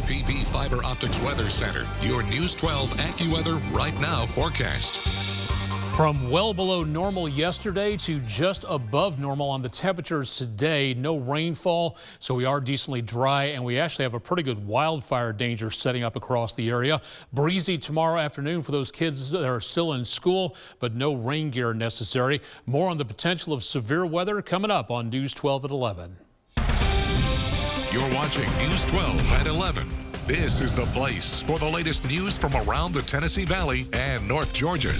PB Fiber Optics Weather Center, your News 12 AccuWeather Right Now forecast. From well below normal yesterday to just above normal on the temperatures today. No rainfall, so we are decently dry, and we actually have a pretty good wildfire danger setting up across the area. Breezy tomorrow afternoon for those kids that are still in school, but no rain gear necessary. More on the potential of severe weather coming up on News 12 at 11. You're watching News 12 at 11. This is the place for the latest news from around the Tennessee Valley and North Georgia.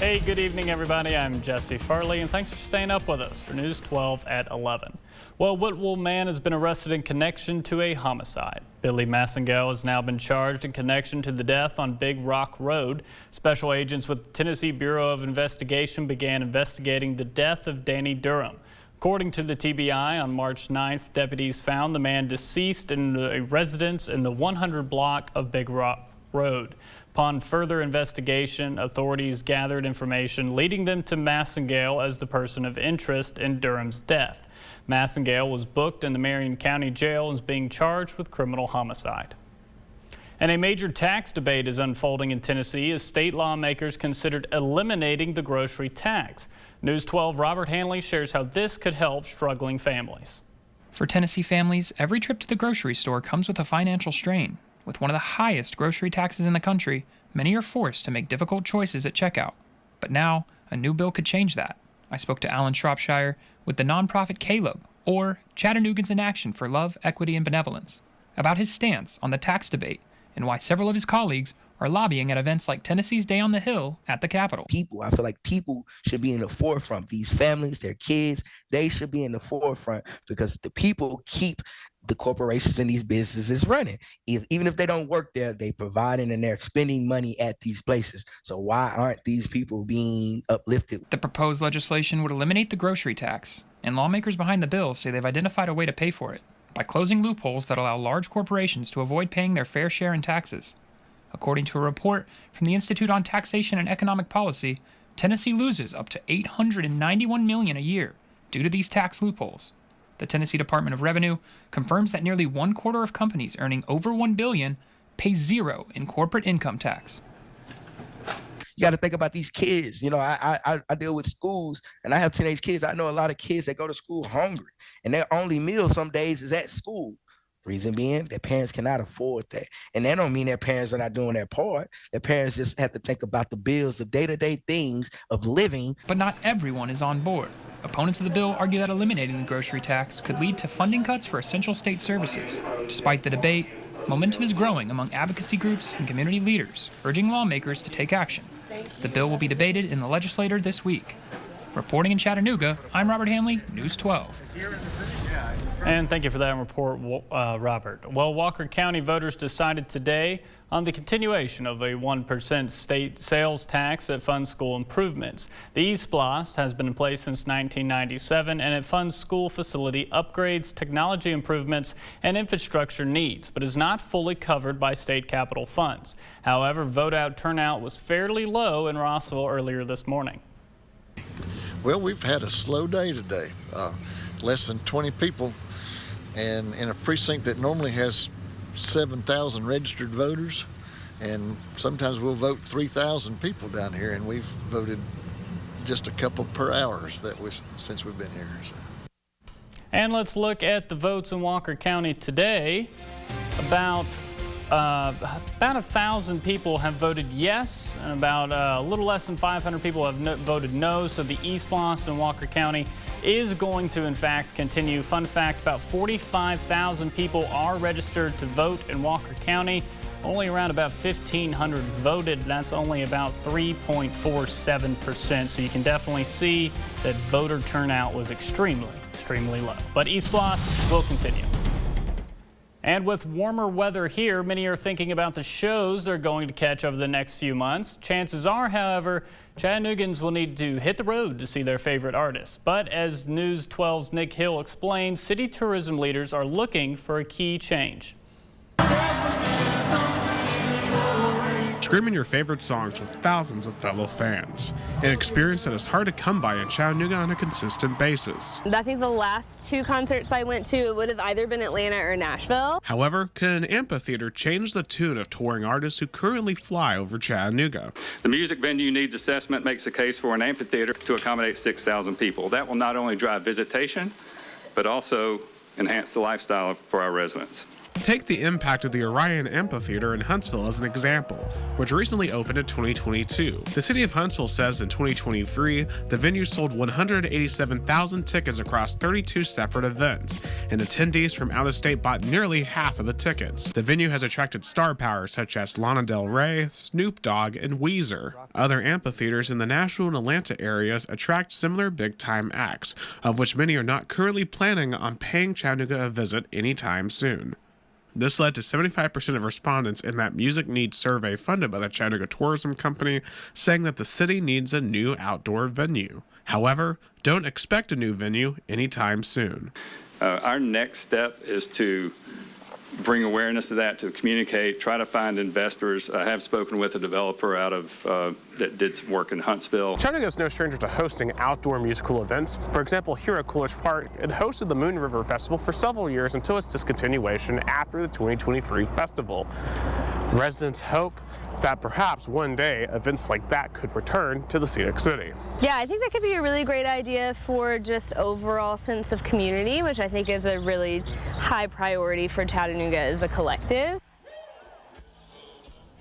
Hey, good evening, everybody. I'm Jesse Farley, and thanks for staying up with us for News 12 at 11. Well, Whitwell man has been arrested in connection to a homicide. Billy Massengale has now been charged in connection to the death on Big Rock Road. Special agents with the Tennessee Bureau of Investigation began investigating the death of Danny Durham. According to the TBI, on March 9th, deputies found the man deceased in a residence in the 100 block of Big Rock Road. Upon further investigation, authorities gathered information leading them to Massengale as the person of interest in Durham's death. Massengale was booked in the Marion County Jail and is being charged with criminal homicide. And a major tax debate is unfolding in Tennessee as state lawmakers considered eliminating the grocery tax. News 12 Robert Hanley shares how this could help struggling families. For Tennessee families, every trip to the grocery store comes with a financial strain. With one of the highest grocery taxes in the country, many are forced to make difficult choices at checkout. But now, a new bill could change that. I spoke to Alan Shropshire with the nonprofit Caleb, or Chattanooga's in Action for Love, Equity, and Benevolence, about his stance on the tax debate and why several of his colleagues are lobbying at events like Tennessee's Day on the Hill at the Capitol. I feel like people should be in the forefront. These families, their kids, they should be in the forefront because the people keep the corporations and these businesses running. Even if they don't work there, they providing and they're spending money at these places. So why aren't these people being uplifted? The proposed legislation would eliminate the grocery tax, and lawmakers behind the bill say they've identified a way to pay for it by closing loopholes that allow large corporations to avoid paying their fair share in taxes. According to a report from the Institute on Taxation and Economic Policy, Tennessee loses up to $891 million a year due to these tax loopholes. The Tennessee Department of Revenue confirms that nearly 1/4 of companies earning over $1 billion pay zero in corporate income tax. You got to think about these kids. You know, I deal with schools and I have teenage kids. I know a lot of kids that go to school hungry and their only meal some days is at school. Reason being, their parents cannot afford that. And that don't mean their parents are not doing their part. Their parents just have to think about the bills, the day-to-day things of living. But not everyone is on board. Opponents of the bill argue that eliminating the grocery tax could lead to funding cuts for essential state services. Despite the debate, momentum is growing among advocacy groups and community leaders, urging lawmakers to take action. The bill will be debated in the legislature this week. Reporting in Chattanooga, I'm Robert Hanley, News 12. And thank you for that report, Robert. Well, Walker County voters decided today on the continuation of a 1% state sales tax that funds school improvements. The E-SPLOST has been in place since 1997, and it funds school facility upgrades, technology improvements, and infrastructure needs, but is not fully covered by state capital funds. However, vote-out turnout was fairly low in Rossville earlier this morning. Well, we've had a slow day today. Less than 20 people, and in a precinct that normally has 7,000 registered voters, and sometimes we'll vote 3,000 people down here, and we've voted just a couple per hour since we've been here. So. And let's look at the votes in Walker County today. About 1,000 people have voted yes, and about a little less than 500 people have voted no. So the E-SPLOST in Walker County is going to, in fact, continue. Fun fact, about 45,000 people are registered to vote in Walker County. Only around about 1,500 voted. That's only about 3.47%. So you can definitely see that voter turnout was extremely low. But E-SPLOST will continue. And with warmer weather here, many are thinking about the shows they're going to catch over the next few months. Chances are, however, Chattanoogans will need to hit the road to see their favorite artists. But as News 12's Nick Hill explained, city tourism leaders are looking for a key change. screaming your favorite songs with thousands of fellow fans. An experience that is hard to come by in Chattanooga on a consistent basis. I think the last 2 concerts I went to, it would have either been Atlanta or Nashville. However, can an amphitheater change the tune of touring artists who currently fly over Chattanooga? The music venue needs assessment makes a case for an amphitheater to accommodate 6,000 people. That will not only drive visitation, but also enhance the lifestyle for our residents. Take the impact of the Orion Amphitheater in Huntsville as an example, which recently opened in 2022. The city of Huntsville says in 2023, the venue sold 187,000 tickets across 32 separate events, and attendees from out of state bought nearly half of the tickets. The venue has attracted star power such as Lana Del Rey, Snoop Dogg, and Weezer. Other amphitheaters in the Nashville and Atlanta areas attract similar big-time acts, of which many are not currently planning on paying Chattanooga a visit anytime soon. This led to 75% of respondents in that Music Needs survey funded by the Chattanooga Tourism Company saying that the city needs a new outdoor venue. However, don't expect a new venue anytime soon. Our next step is to bring awareness to that, to communicate, try to find investors. I have spoken with a developer out of that did some work in Huntsville. Chattanooga is no stranger to hosting outdoor musical events. For example, here at Coolidge Park, it hosted the Moon River Festival for several years until its discontinuation after the 2023 festival. Residents hope that perhaps one day events like that could return to the scenic city. Yeah, I think that could be a really great idea for just overall sense of community, which I think is a really high priority for Chattanooga as a collective.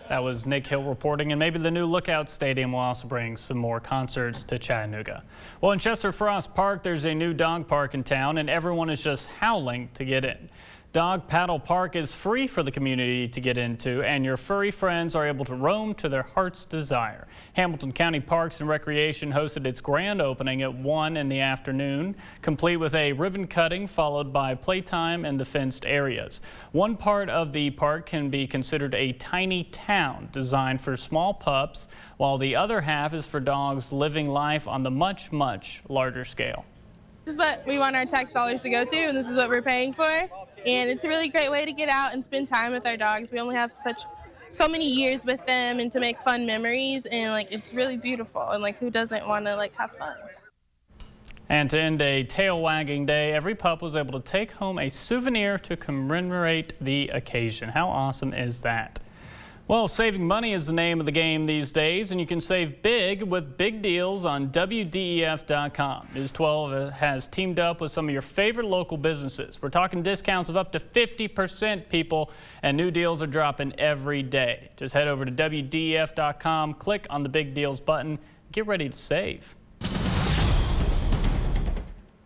That was Nick Hill reporting, and maybe the new Lookout Stadium will also bring some more concerts to Chattanooga. Well, in Chester Frost Park, there's a new dog park in town, and everyone is just howling to get in. Dog Paddle Park is free for the community to get into, and your furry friends are able to roam to their heart's desire. Hamilton County Parks and Recreation hosted its grand opening at 1 in the afternoon, complete with a ribbon cutting followed by playtime in the fenced areas. One part of the park can be considered a tiny town designed for small pups, while the other half is for dogs living life on the much, much larger scale. This is what we want our tax dollars to go to, and this is what we're paying for. And it's a really great way to get out and spend time with our dogs. We only have so many years with them and to make fun memories, and it's really beautiful. And who doesn't want to have fun? And to end a tail wagging day, every pup was able to take home a souvenir to commemorate the occasion. How awesome is that? Well, saving money is the name of the game these days, and you can save big with big deals on WDEF.com. News 12 has teamed up with some of your favorite local businesses. We're talking discounts of up to 50%, people, and new deals are dropping every day. Just head over to WDEF.com, click on the big deals button, get ready to save.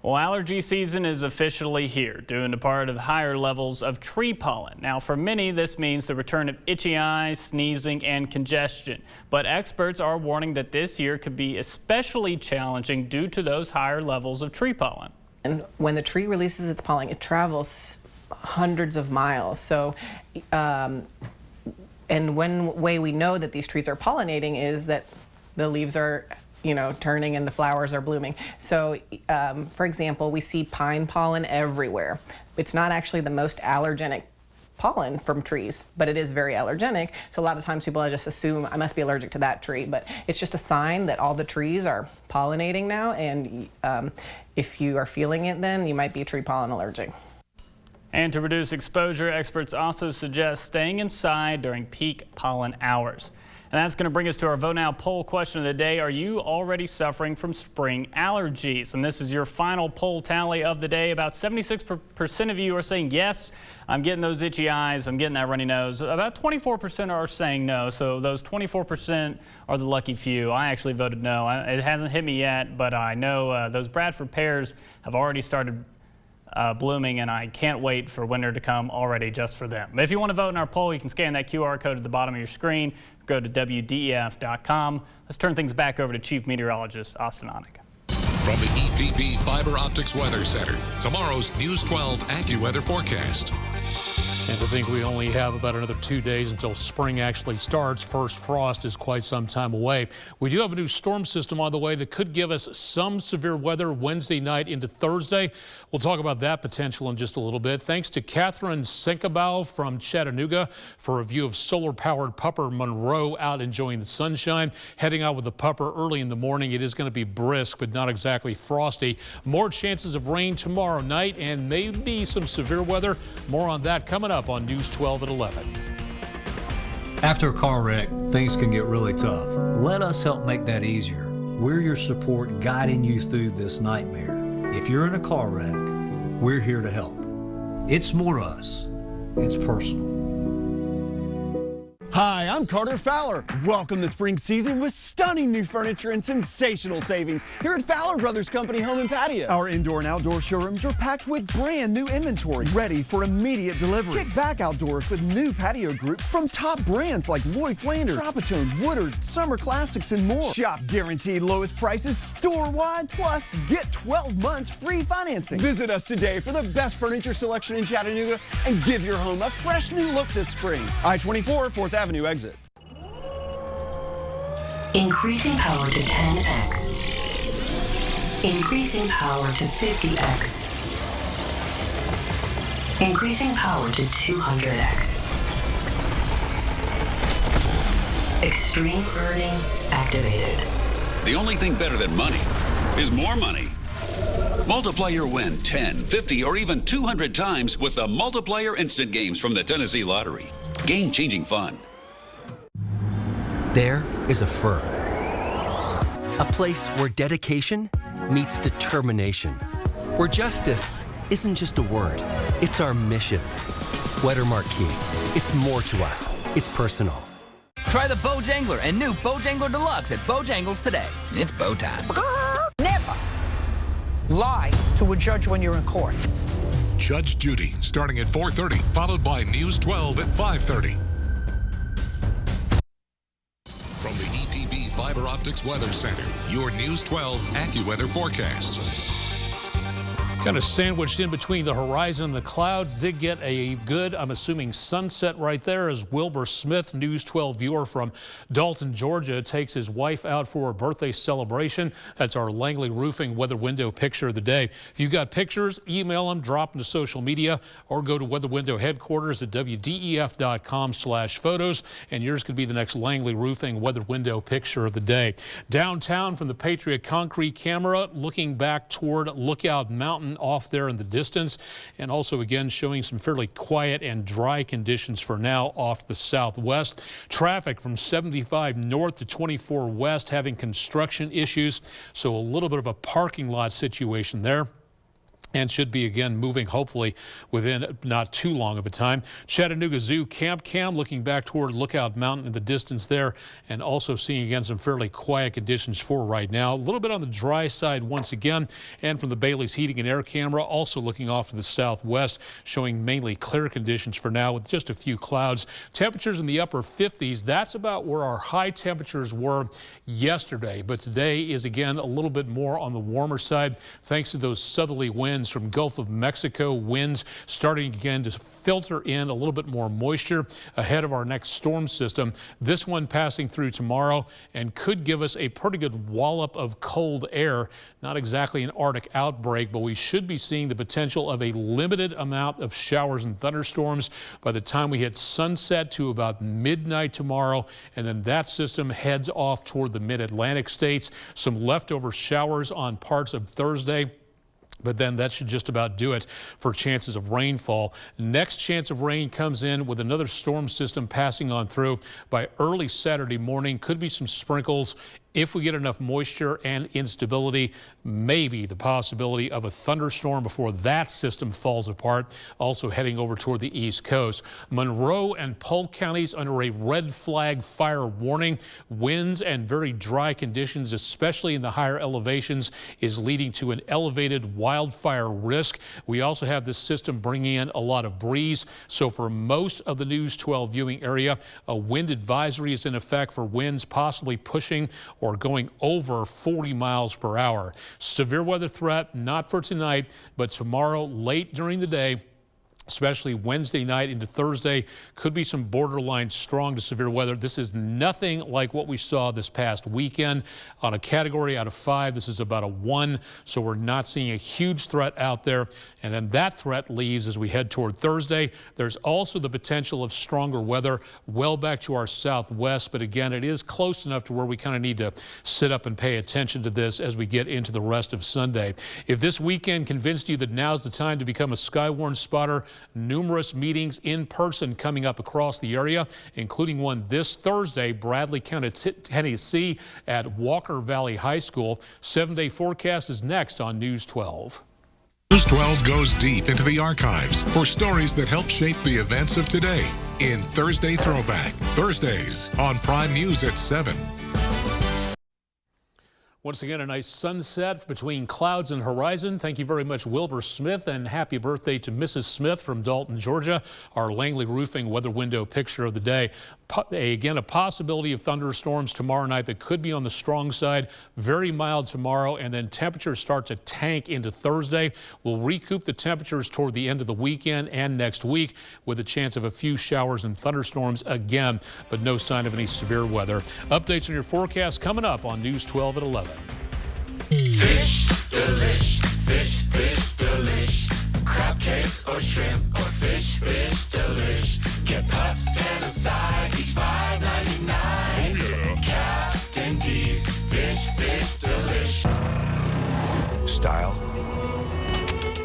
Well, allergy season is officially here, due in part of higher levels of tree pollen. Now, for many, this means the return of itchy eyes, sneezing, and congestion. But experts are warning that this year could be especially challenging due to those higher levels of tree pollen. And when the tree releases its pollen, it travels hundreds of miles. So, and one way we know that these trees are pollinating is that the leaves are turning and the flowers are blooming. So, for example, we see pine pollen everywhere. It's not actually the most allergenic pollen from trees, but it is very allergenic. So a lot of times people just assume I must be allergic to that tree, but it's just a sign that all the trees are pollinating now, and if you are feeling it, then you might be tree pollen allergic. And to reduce exposure, experts also suggest staying inside during peak pollen hours. And that's going to bring us to our Vote Now poll question of the day. Are you already suffering from spring allergies? And this is your final poll tally of the day. About 76% of you are saying, yes, I'm getting those itchy eyes, I'm getting that runny nose. About 24% are saying no. So those 24% are the lucky few. I actually voted no. It hasn't hit me yet, but I know those Bradford pears have already started blooming, and I can't wait for winter to come already just for them. But if you want to vote in our poll, you can scan that QR code at the bottom of your screen. Go to WDEF.com. Let's turn things back over to Chief Meteorologist Austin Onig. From the EPP Fiber Optics Weather Center, tomorrow's News 12 AccuWeather forecast. And to think we only have about another 2 days until spring actually starts. First frost is quite some time away. We do have a new storm system on the way that could give us some severe weather Wednesday night into Thursday. We'll talk about that potential in just a little bit. Thanks to Catherine Senkabau from Chattanooga for a view of solar-powered pupper Monroe out enjoying the sunshine. Heading out with the pupper early in the morning. It is going to be brisk, but not exactly frosty. More chances of rain tomorrow night and maybe some severe weather. More on that coming up on News 12 at 11. After a car wreck, things can get really tough. Let us help make that easier. We're your support guiding you through this nightmare. If you're in a car wreck, we're here to help. It's more us. It's personal. Hi, I'm Carter Fowler. Welcome to spring season with stunning new furniture and sensational savings here at Fowler Brothers Company Home and Patio. Our indoor and outdoor showrooms are packed with brand new inventory ready for immediate delivery. Kick back outdoors with new patio groups from top brands like Lloyd Flanders, Tropitone, Woodard, Summer Classics, and more. Shop guaranteed lowest prices store-wide, plus get 12 months free financing. Visit us today for the best furniture selection in Chattanooga and give your home a fresh new look this spring. I-24, 4th Avenue exit. Increasing power to 10x. Increasing power to 50x. Increasing power to 200x. Extreme earning activated. The only thing better than money is more money. Multiply your win 10, 50, or even 200 times with the Multiplier Instant Games from the Tennessee Lottery. Game-changing fun. There is a firm. A place where dedication meets determination. Where justice isn't just a word, it's our mission. Wetter Marquee, it's more to us. It's personal. Try the Bojangler and new Bojangler Deluxe at Bojangles today. It's bow time. Never lie to a judge when you're in court. Judge Judy, starting at 4:30, followed by News 12 at 5:30. From the EPB Fiber Optics Weather Center, your News 12 AccuWeather forecast. Kind of sandwiched in between the horizon and the clouds. Did get a good, I'm assuming, sunset right there as Wilbur Smith, News 12 viewer from Dalton, Georgia, takes his wife out for a birthday celebration. That's our Langley Roofing weather window picture of the day. If you've got pictures, email them, drop them to social media, or go to Weather Window headquarters at WDEF.com/photos, and yours could be the next Langley Roofing weather window picture of the day. Downtown from the Patriot Concrete camera, looking back toward Lookout Mountain off there in the distance, and also again showing some fairly quiet and dry conditions for now off to the southwest. Traffic from 75 north to 24 west having construction issues, so a little bit of a parking lot situation there. And should be again moving hopefully within not too long of a time. Chattanooga Zoo Camp Cam looking back toward Lookout Mountain in the distance there, and also seeing again some fairly quiet conditions for right now. A little bit on the dry side once again, and from the Bailey's Heating and Air camera also looking off to the southwest, showing mainly clear conditions for now with just a few clouds. Temperatures in the upper 50s. That's about where our high temperatures were yesterday, but today is again a little bit more on the warmer side thanks to those southerly winds from Gulf of Mexico. Winds starting again to filter in a little bit more moisture ahead of our next storm system. This one passing through tomorrow and could give us a pretty good wallop of cold air. Not exactly an Arctic outbreak, but we should be seeing the potential of a limited amount of showers and thunderstorms by the time we hit sunset to about midnight tomorrow, and then that system heads off toward the mid-Atlantic states. Some leftover showers on parts of Thursday, but then that should just about do it for chances of rainfall. Next chance of rain comes in with another storm system passing on through by early Saturday morning. Could be some sprinkles if we get enough moisture and instability. Maybe the possibility of a thunderstorm before that system falls apart. Also heading over toward the East Coast. Monroe and Polk counties under a red flag fire warning. Winds and very dry conditions, especially in the higher elevations, is leading to an elevated wildfire risk. We also have this system bringing in a lot of breeze. So for most of the News 12 viewing area, a wind advisory is in effect for winds possibly pushing or going over 40 miles per hour. Severe weather threat, not for tonight, but tomorrow late during the day. especially Wednesday night into Thursday. Could be some borderline strong to severe weather. This is nothing like what we saw this past weekend. On a category out of 5, this is about a 1, so we're not seeing a huge threat out there. And then that threat leaves as we head toward Thursday. There's also the potential of stronger weather well back to our southwest, but again, it is close enough to where we kind of need to sit up and pay attention to this as we get into the rest of Sunday. If this weekend convinced you that now's the time to become a Skywarn spotter, numerous meetings in person coming up across the area, including one this Thursday, Bradley County, Tennessee at Walker Valley High School. 7-day forecast is next on News 12. News 12 goes deep into the archives for stories that help shape the events of today in Thursday Throwback. Thursdays on Prime News at 7. Once again, a nice sunset between clouds and horizon. Thank you very much, Wilbur Smith, and happy birthday to Mrs. Smith from Dalton, Georgia. Our Langley Roofing weather window picture of the day. Again, a possibility of thunderstorms tomorrow night that could be on the strong side. Very mild tomorrow, and then temperatures start to tank into Thursday. We'll recoup the temperatures toward the end of the weekend and next week with a chance of a few showers and thunderstorms again, but no sign of any severe weather. Updates on your forecast coming up on News 12 at 11. Fish delish, fish delish. Crab cakes or shrimp or fish delish. Get pups and a side, each $5.99. Oh yeah. Captain D's fish delish. Style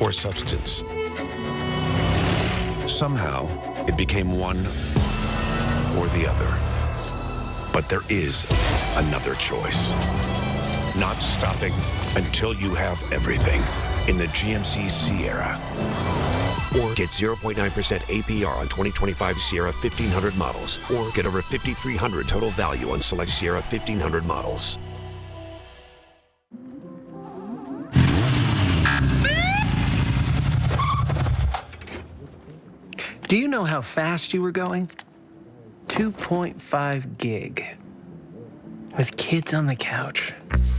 or substance. Somehow it became one or the other. But there is another choice. Not stopping until you have everything in the GMC Sierra. Or get 0.9% APR on 2025 Sierra 1500 models. Or get over $5,300 total value on select Sierra 1500 models. Do you know how fast you were going? 2.5 gig. With kids on the couch.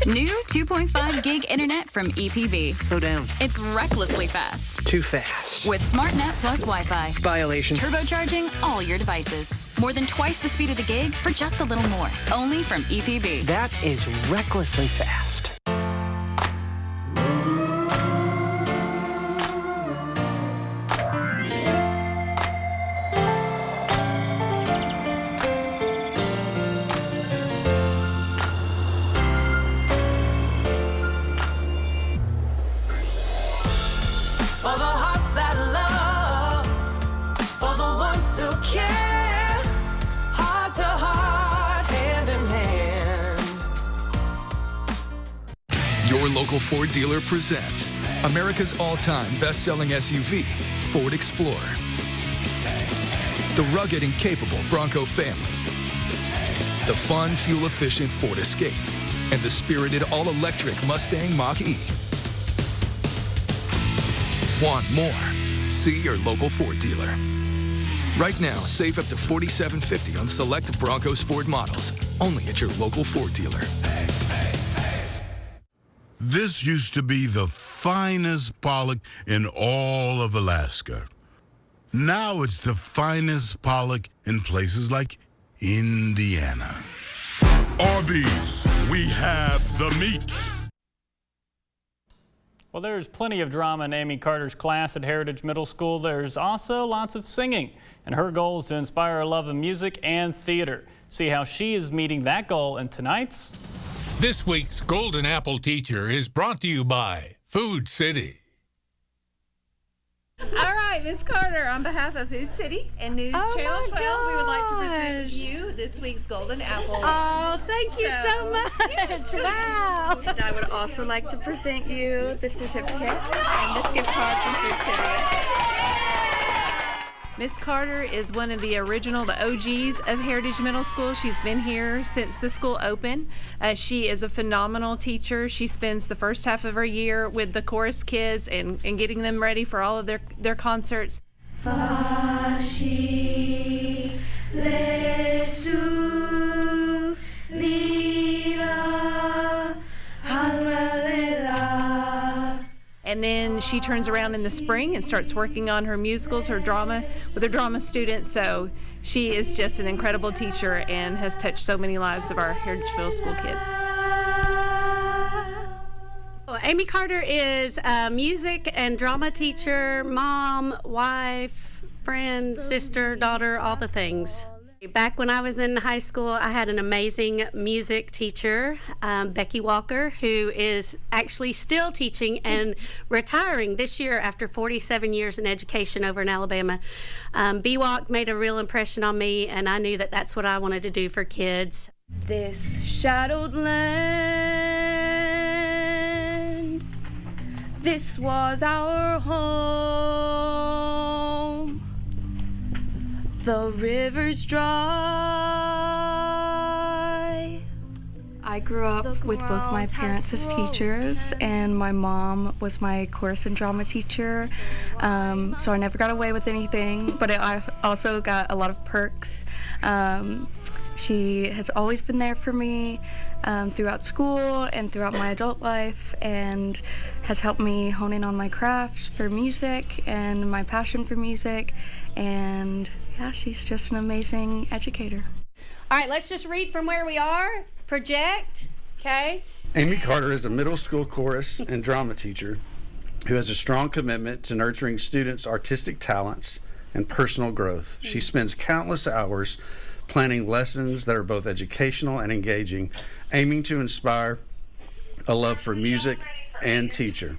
New 2.5 gig internet from EPB. Slow down. It's recklessly fast. Too fast. With SmartNet plus Wi-Fi. Violation. Turbocharging all your devices. More than twice the speed of the gig for just a little more. Only from EPB. That is recklessly fast. Your local Ford dealer presents America's all-time best-selling SUV, Ford Explorer. The rugged and capable Bronco family. The fun, fuel-efficient Ford Escape. And the spirited all-electric Mustang Mach-E. Want more? See your local Ford dealer. Right now, save up to $4,750 on select Bronco Sport models, only at your local Ford dealer. This used to be the finest pollock in all of Alaska. Now it's the finest pollock in places like Indiana. Arby's, we have the meat. Well, there's plenty of drama in Amy Carter's class at Heritage Middle School. There's also lots of singing, and her goal is to inspire a love of music and theater. See how she is meeting that goal in tonight's This week's Golden Apple Teacher is brought to you by Food City. All right, Miss Carter, on behalf of Food City and News Channel 12, we would like to present you this week's Golden Apple. Oh, thank you so much. Yes. Wow. And I would also like to present you the certificate and this gift card from Food City. Miss Carter is one of the OGs of Heritage Middle School. She's been here since the school opened. She is a phenomenal teacher. She spends the first half of her year with the chorus kids and getting them ready for all of their concerts. Fashi lesu lila halalela. And then she turns around in the spring and starts working on her musicals, her drama, with her drama students. So she is just an incredible teacher and has touched so many lives of our Heritage Middle School kids. Amy Carter is a music and drama teacher, mom, wife, friend, sister, daughter, all the things. Back when I was in high school, I had an amazing music teacher, Becky Walker, who is actually still teaching and retiring this year after 47 years in education over in Alabama. BWalk made a real impression on me, and I knew that that's what I wanted to do for kids. This shadowed land, this was our home. The river's dry. I grew up with both my parents as teachers, and my mom was my chorus and drama teacher, so I never got away with anything, but I also got a lot of perks. She has always been there for me throughout school and throughout my adult life, and has helped me hone in on my craft for music and my passion for music. And yeah, she's just an amazing educator. All right, let's just read from where we are. Project, okay? Amy Carter is a middle school chorus and drama teacher who has a strong commitment to nurturing students' artistic talents and personal growth. She spends countless hours planning lessons that are both educational and engaging, aiming to inspire a love for music and teacher.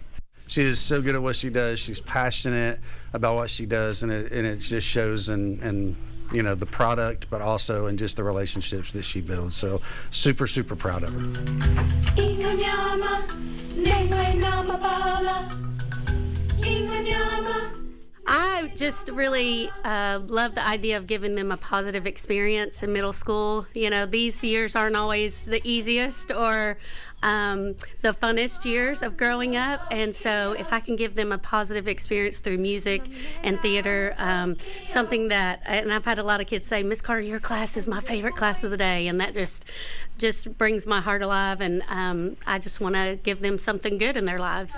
She is so good at what she does. She's passionate about what she does, and it just shows in you know, the product, but also in just the relationships that she builds. So super, super proud of her. I just really love the idea of giving them a positive experience in middle school. You know, these years aren't always the easiest or the funnest years of growing up, and so if I can give them a positive experience through music and theater, something that, and I've had a lot of kids say, Miss Carter, your class is my favorite class of the day, and that just brings my heart alive, and I just want to give them something good in their lives.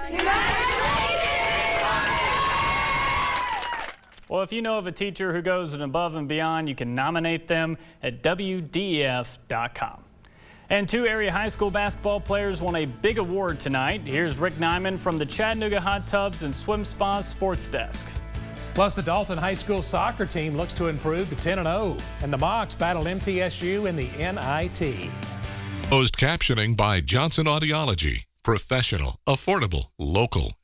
Well, if you know of a teacher who goes above and beyond, you can nominate them at WDEF.com. And 2 area high school basketball players won a big award tonight. Here's Rick Nyman from the Chattanooga Hot Tubs and Swim Spas Sports Desk. Plus, the Dalton High School soccer team looks to improve to 10-0, and the Mocs battled MTSU in the NIT. Closed captioning by Johnson Audiology. Professional, affordable, local.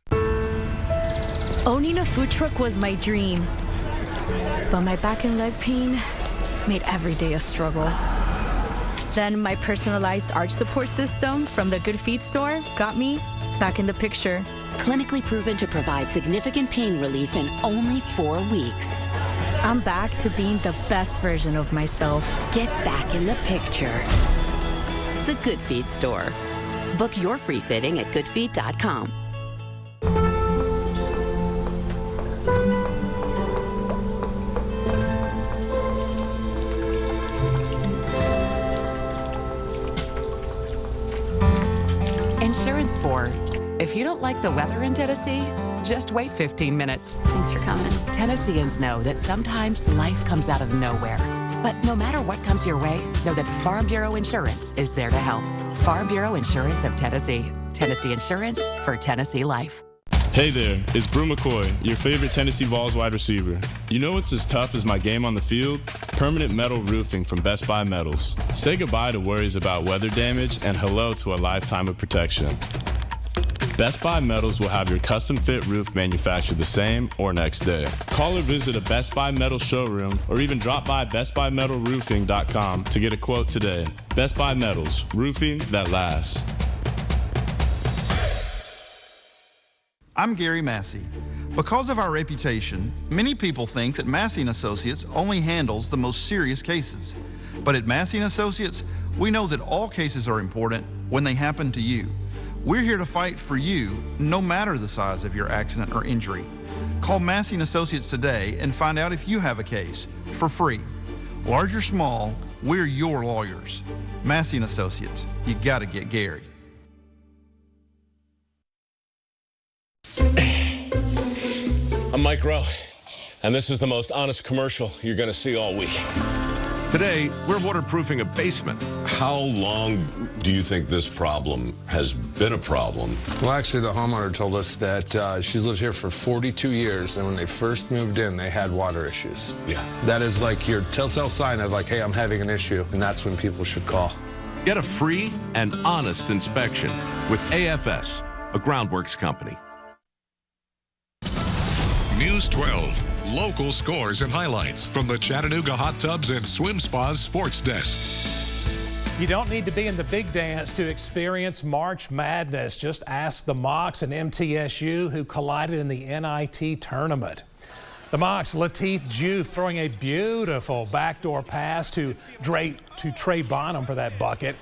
Owning a food truck was my dream, but my back and leg pain made every day a struggle. Then my personalized arch support system from the Good Feet store got me back in the picture. Clinically proven to provide significant pain relief in only 4 weeks. I'm back to being the best version of myself. Get back in the picture. The Good Feet store. Book your free fitting at goodfeet.com. Insurance Board. If you don't like the weather in Tennessee, just wait 15 minutes. Thanks for coming. Tennesseans know that sometimes life comes out of nowhere. But no matter what comes your way, know that Farm Bureau Insurance is there to help. Farm Bureau Insurance of Tennessee. Tennessee Insurance for Tennessee life. Hey there, it's Brew McCoy, your favorite Tennessee Vols wide receiver. You know what's as tough as my game on the field? Permanent metal roofing from Best Buy Metals. Say goodbye to worries about weather damage and hello to a lifetime of protection. Best Buy Metals will have your custom fit roof manufactured the same or next day. Call or visit a Best Buy Metals showroom or even drop by bestbuymetalroofing.com to get a quote today. Best Buy Metals, roofing that lasts. I'm Gary Massey. Because of our reputation, many people think that Massey & Associates only handles the most serious cases. But at Massey & Associates, we know that all cases are important when they happen to you. We're here to fight for you, no matter the size of your accident or injury. Call Massey & Associates today and find out if you have a case for free. Large or small, we're your lawyers. Massey & Associates, you gotta get Gary. I'm Mike Rowe, and this is the most honest commercial you're going to see all week. Today, we're waterproofing a basement. How long do you think this problem has been a problem? Well, actually, the homeowner told us that she's lived here for 42 years, and when they first moved in, they had water issues. Yeah. That is like your telltale sign of like, hey, I'm having an issue, and that's when people should call. Get a free and honest inspection with AFS, a Groundworks company. News 12, local scores and highlights from the Chattanooga Hot Tubs and Swim Spas Sports Desk. You don't need to be in the big dance to experience March Madness. Just ask the Mocs and MTSU who collided in the NIT tournament. The Mocs' Latif Diouf throwing a beautiful backdoor pass to Trey Bonham for that bucket.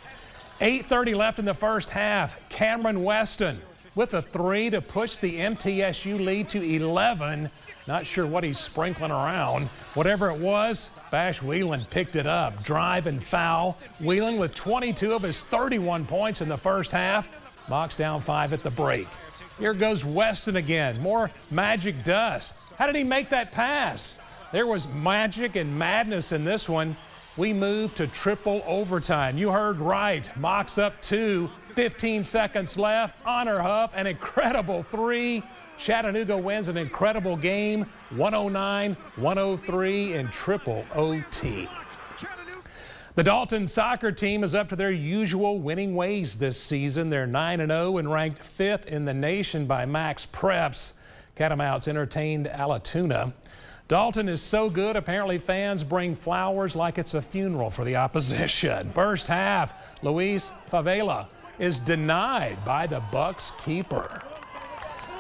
8:30 left in the first half. Cameron Weston with a three to push the MTSU lead to 11. Not sure what he's sprinkling around. Whatever it was, Bash Whelan picked it up. Drive and foul. Whelan with 22 of his 31 points in the first half. Mocs down 5 at the break. Here goes Weston again. More magic dust. How did he make that pass? There was magic and madness in this one. We move to triple overtime. You heard right. Mocs up 2, 15 seconds left. Honor Huff, an incredible three. Chattanooga wins an incredible game, 109-103 in triple OT. The Dalton soccer team is up to their usual winning ways this season. They're 9-0 and ranked 5th in the nation by Max Preps. Catamounts entertained Alatoona. Dalton is so good, apparently fans bring flowers like it's a funeral for the opposition. First half, Luis Favela is denied by the Bucks keeper.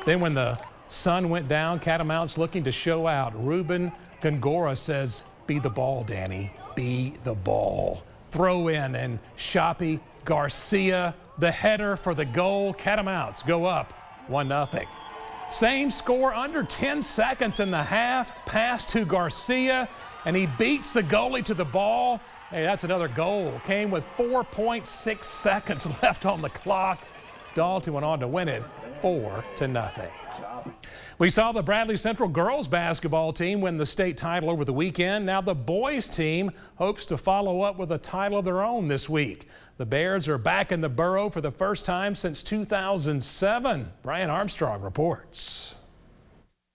Then when the sun went down, Catamounts looking to show out. Ruben Gongora says, be the ball, Danny, be the ball. Throw in, and Shoppy Garcia, the header for the goal. Catamounts go up 1-0. Same score, under 10 seconds in the half. Pass to Garcia, and he beats the goalie to the ball. Hey, that's another goal. Came with 4.6 seconds left on the clock. Dalton went on to win it 4-0. We saw the Bradley Central girls basketball team win the state title over the weekend. Now the boys team hopes to follow up with a title of their own this week. The Bears are back in the Boro for the first time since 2007. Brian Armstrong reports.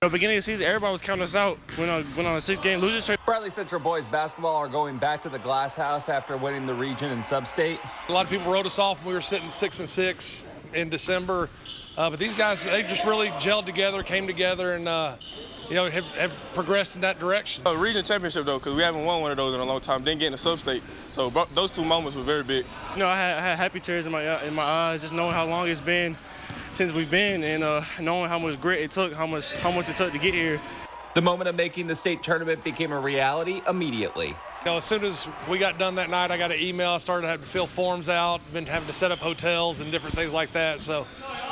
At the beginning of the season, everybody was counting us out. Went on a 6-game losing streak. Bradley Central boys basketball are going back to the Glass House after winning the region and sub-state. A lot of people wrote us off when we were sitting 6-6 in December. But these guys, they just really gelled together, came together, and have progressed in that direction. Region championship, though, because we haven't won one of those in a long time. Didn't get in the sub-state. So those two moments were very big. I had happy tears in my eyes, just knowing how long it's been since we've been, and knowing how much grit it took, how much it took to get here. The moment of making the state tournament became a reality immediately. As soon as we got done that night, I got an email. I started having to fill forms out, been having to set up hotels and different things like that. So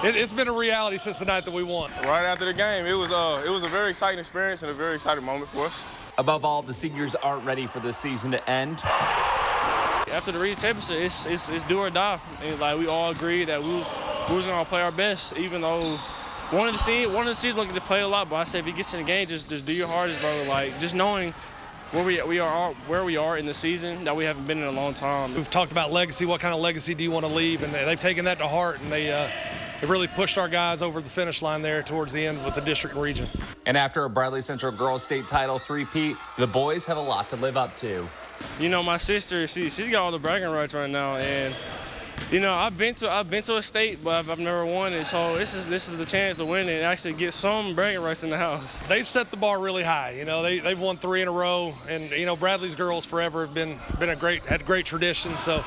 it's been a reality since the night that we won. Right after the game, it was a very exciting experience and a very exciting moment for us. Above all, the seniors aren't ready for this season to end. After the region championship, it's do or die. And, we all agreed that we was going to play our best, even though one of the seasons looking to play a lot. But I said, if you get to the game, just do your hardest, bro. Just knowing where we are in the season that we haven't been in a long time. We've talked about legacy. What kind of legacy do you want to leave? And they've taken that to heart, and they really pushed our guys over the finish line there towards the end with the district and region. And after a Bradley Central girls state title three-peat, the boys have a lot to live up to. My sister, she's got all the bragging rights right now, and I've been to a state, but I've never won it. So this is the chance to win it and actually get some bragging rights in the house. They've set the bar really high. They've won 3 in a row, and Bradley's girls forever have had great tradition. So,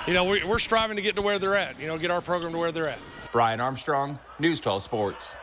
we're striving to get to where they're at. Get our program to where they're at. Brian Armstrong, News 12 Sports.